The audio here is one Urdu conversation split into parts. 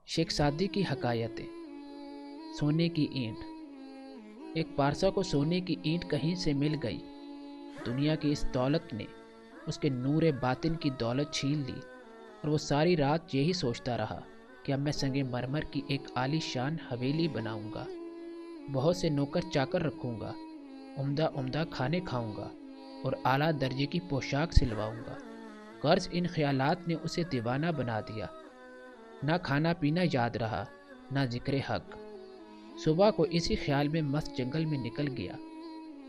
شیخ سعدی کی حکایتیں۔ سونے کی اینٹ۔ ایک پارسا کو سونے کی اینٹ کہیں سے مل گئی۔ دنیا کی اس دولت نے اس کے نور باطن کی دولت چھین لی، اور وہ ساری رات یہی سوچتا رہا کہ اب میں سنگ مرمر کی ایک عالی شان حویلی بناؤں گا، بہت سے نوکر چاکر رکھوں گا، عمدہ عمدہ کھانے کھاؤں گا اور اعلیٰ درجے کی پوشاک سلواؤں گا۔ غرض ان خیالات نے اسے دیوانہ بنا دیا۔ نہ کھانا پینا یاد رہا، نہ ذکر حق۔ صبح کو اسی خیال میں مست جنگل میں نکل گیا۔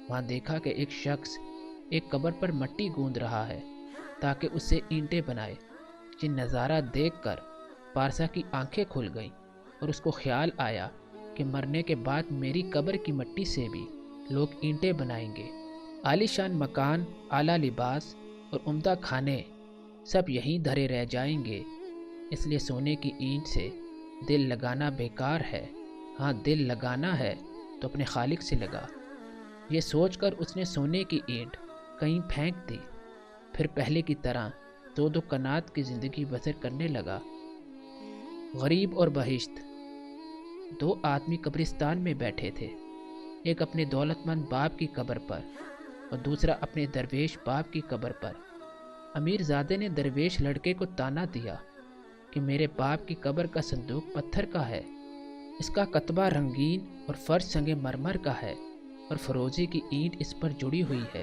وہاں دیکھا کہ ایک شخص ایک قبر پر مٹی گوندھ رہا ہے تاکہ اس سے اینٹیں بنائے۔ یہ نظارہ دیکھ کر پارسا کی آنکھیں کھل گئیں اور اس کو خیال آیا کہ مرنے کے بعد میری قبر کی مٹی سے بھی لوگ اینٹیں بنائیں گے۔ عالی شان مکان، اعلیٰ لباس اور عمدہ کھانے سب یہیں دھرے رہ جائیں گے، اس لیے سونے کی اینٹ سے دل لگانا بیکار ہے۔ ہاں، دل لگانا ہے تو اپنے خالق سے لگا۔ یہ سوچ کر اس نے سونے کی اینٹ کہیں پھینک دی، پھر پہلے کی طرح دو دو کنات کی زندگی بسر کرنے لگا۔ غریب اور بہشت۔ دو آدمی قبرستان میں بیٹھے تھے، ایک اپنے دولت مند باپ کی قبر پر اور دوسرا اپنے درویش باپ کی قبر پر۔ امیر زادے نے درویش لڑکے کو طعنہ دیا کہ میرے باپ کی قبر کا صندوق پتھر کا ہے، اس کا کتبہ رنگین اور فرش سنگ مرمر کا ہے اور فروزے کی اینٹ اس پر جڑی ہوئی ہے۔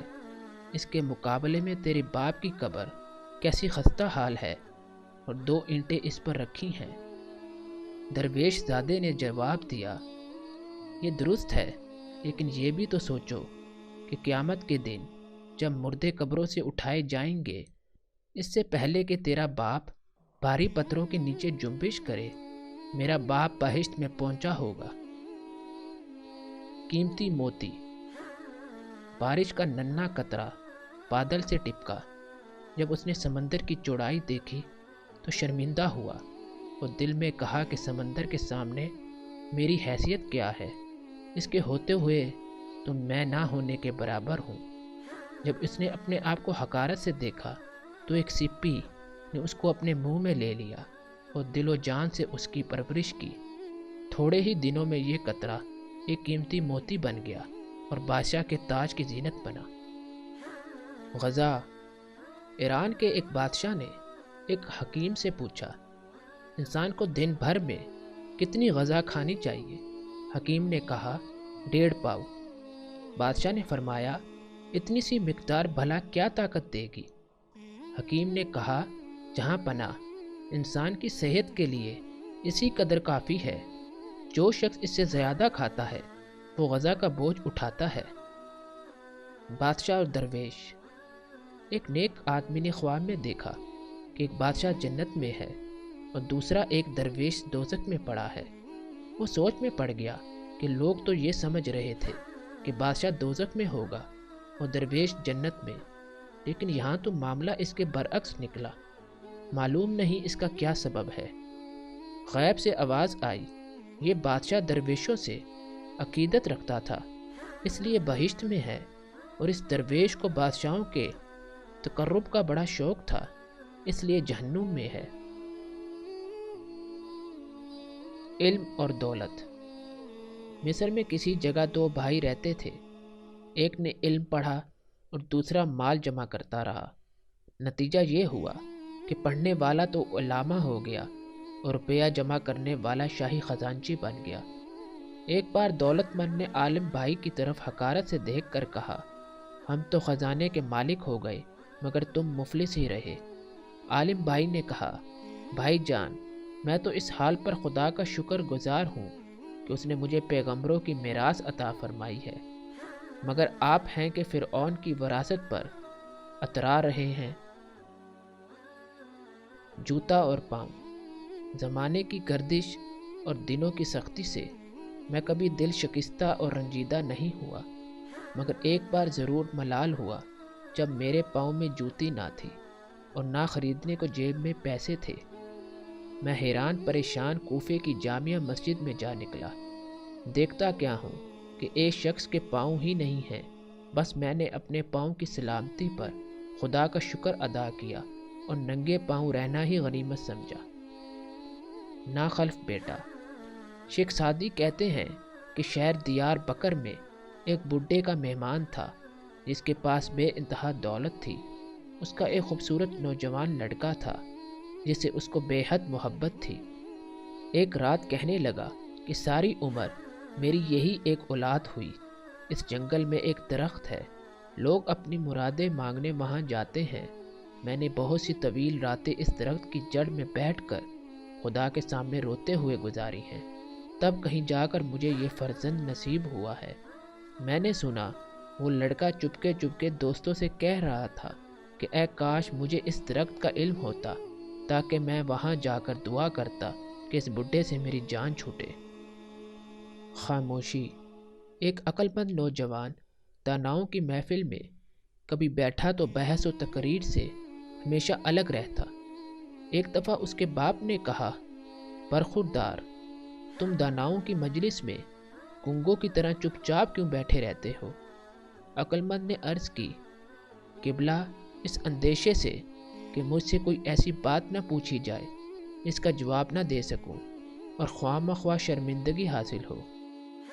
اس کے مقابلے میں تیرے باپ کی قبر کیسی خستہ حال ہے اور دو اینٹیں اس پر رکھی ہیں۔ درویش زادے نے جواب دیا، یہ درست ہے، لیکن یہ بھی تو سوچو کہ قیامت کے دن جب مردے قبروں سے اٹھائے جائیں گے، اس سے پہلے کہ تیرا باپ بھاری پتھروں کے نیچے جنبش کرے، میرا باپ بہشت میں پہنچا ہوگا۔ قیمتی موتی۔ بارش کا ننھا قطرہ بادل سے ٹپکا۔ جب اس نے سمندر کی چوڑائی دیکھی تو شرمندہ ہوا اور دل میں کہا کہ سمندر کے سامنے میری حیثیت کیا ہے، اس کے ہوتے ہوئے تو میں نہ ہونے کے برابر ہوں۔ جب اس نے اپنے آپ کو حقارت سے دیکھا تو ایک سپی نے اس کو اپنے منہ میں لے لیا اور دل و جان سے اس کی پرورش کی۔ تھوڑے ہی دنوں میں یہ قطرہ ایک قیمتی موتی بن گیا اور بادشاہ کے تاج کی زینت بنا۔ غذا۔ ایران کے ایک بادشاہ نے ایک حکیم سے پوچھا، انسان کو دن بھر میں کتنی غذا کھانی چاہیے؟ حکیم نے کہا، 1.5 پاؤ۔ بادشاہ نے فرمایا، اتنی سی مقدار بھلا کیا طاقت دے گی؟ حکیم نے کہا، جہاں پناہ، انسان کی صحت کے لیے اسی قدر کافی ہے۔ جو شخص اس سے زیادہ کھاتا ہے وہ غذا کا بوجھ اٹھاتا ہے۔ بادشاہ اور درویش۔ ایک نیک آدمی نے خواب میں دیکھا کہ ایک بادشاہ جنت میں ہے اور دوسرا ایک درویش دوزخ میں پڑا ہے۔ وہ سوچ میں پڑ گیا کہ لوگ تو یہ سمجھ رہے تھے کہ بادشاہ دوزخ میں ہوگا اور درویش جنت میں، لیکن یہاں تو معاملہ اس کے برعکس نکلا۔ معلوم نہیں اس کا کیا سبب ہے۔ غیب سے آواز آئی، یہ بادشاہ درویشوں سے عقیدت رکھتا تھا، اس لیے بہشت میں ہے، اور اس درویش کو بادشاہوں کے تقرب کا بڑا شوق تھا، اس لیے جہنم میں ہے۔ علم اور دولت۔ مصر میں کسی جگہ دو بھائی رہتے تھے، ایک نے علم پڑھا اور دوسرا مال جمع کرتا رہا۔ نتیجہ یہ ہوا کہ پڑھنے والا تو علامہ ہو گیا اور روپیہ جمع کرنے والا شاہی خزانچی بن گیا۔ ایک بار دولت مند نے عالم بھائی کی طرف حقارت سے دیکھ کر کہا، ہم تو خزانے کے مالک ہو گئے مگر تم مفلس ہی رہے۔ عالم بھائی نے کہا، بھائی جان، میں تو اس حال پر خدا کا شکر گزار ہوں کہ اس نے مجھے پیغمبروں کی میراث عطا فرمائی ہے، مگر آپ ہیں کہ فرعون کی وراثت پر اترا رہے ہیں۔ جوتا اور پاؤں۔ زمانے کی گردش اور دنوں کی سختی سے میں کبھی دل شکستہ اور رنجیدہ نہیں ہوا، مگر ایک بار ضرور ملال ہوا جب میرے پاؤں میں جوتی نہ تھی اور نہ خریدنے کو جیب میں پیسے تھے۔ میں حیران پریشان کوفے کی جامع مسجد میں جا نکلا۔ دیکھتا کیا ہوں کہ ایک شخص کے پاؤں ہی نہیں ہیں، بس میں نے اپنے پاؤں کی سلامتی پر خدا کا شکر ادا کیا اور ننگے پاؤں رہنا ہی غنیمت سمجھا۔ ناخلف بیٹا۔ شیخ سعدی کہتے ہیں کہ شہر دیار بکر میں ایک بڈھے کا مہمان تھا جس کے پاس بے انتہا دولت تھی۔ اس کا ایک خوبصورت نوجوان لڑکا تھا جس سے اس کو بے حد محبت تھی۔ ایک رات کہنے لگا کہ ساری عمر میری یہی ایک اولاد ہوئی۔ اس جنگل میں ایک درخت ہے، لوگ اپنی مرادیں مانگنے وہاں جاتے ہیں۔ میں نے بہت سی طویل راتیں اس درخت کی جڑ میں بیٹھ کر خدا کے سامنے روتے ہوئے گزاری ہیں، تب کہیں جا کر مجھے یہ فرزند نصیب ہوا ہے۔ میں نے سنا وہ لڑکا چپکے چپکے دوستوں سے کہہ رہا تھا کہ اے کاش مجھے اس درخت کا علم ہوتا تاکہ میں وہاں جا کر دعا کرتا کہ اس بڈھے سے میری جان چھوٹے۔ خاموشی۔ ایک عقل مند نوجوان داناؤں کی محفل میں کبھی بیٹھا تو بحث و تقریر سے ہمیشہ الگ رہتا۔ ایک دفعہ اس کے باپ نے کہا، برخوردار، تم داناؤں کی مجلس میں گنگوں کی طرح چپ چاپ کیوں بیٹھے رہتے ہو؟ عقل مند نے عرض کی، قبلہ، اس اندیشے سے کہ مجھ سے کوئی ایسی بات نہ پوچھی جائے جس کا جواب نہ دے سکوں اور خواہ مخواہ شرمندگی حاصل ہو۔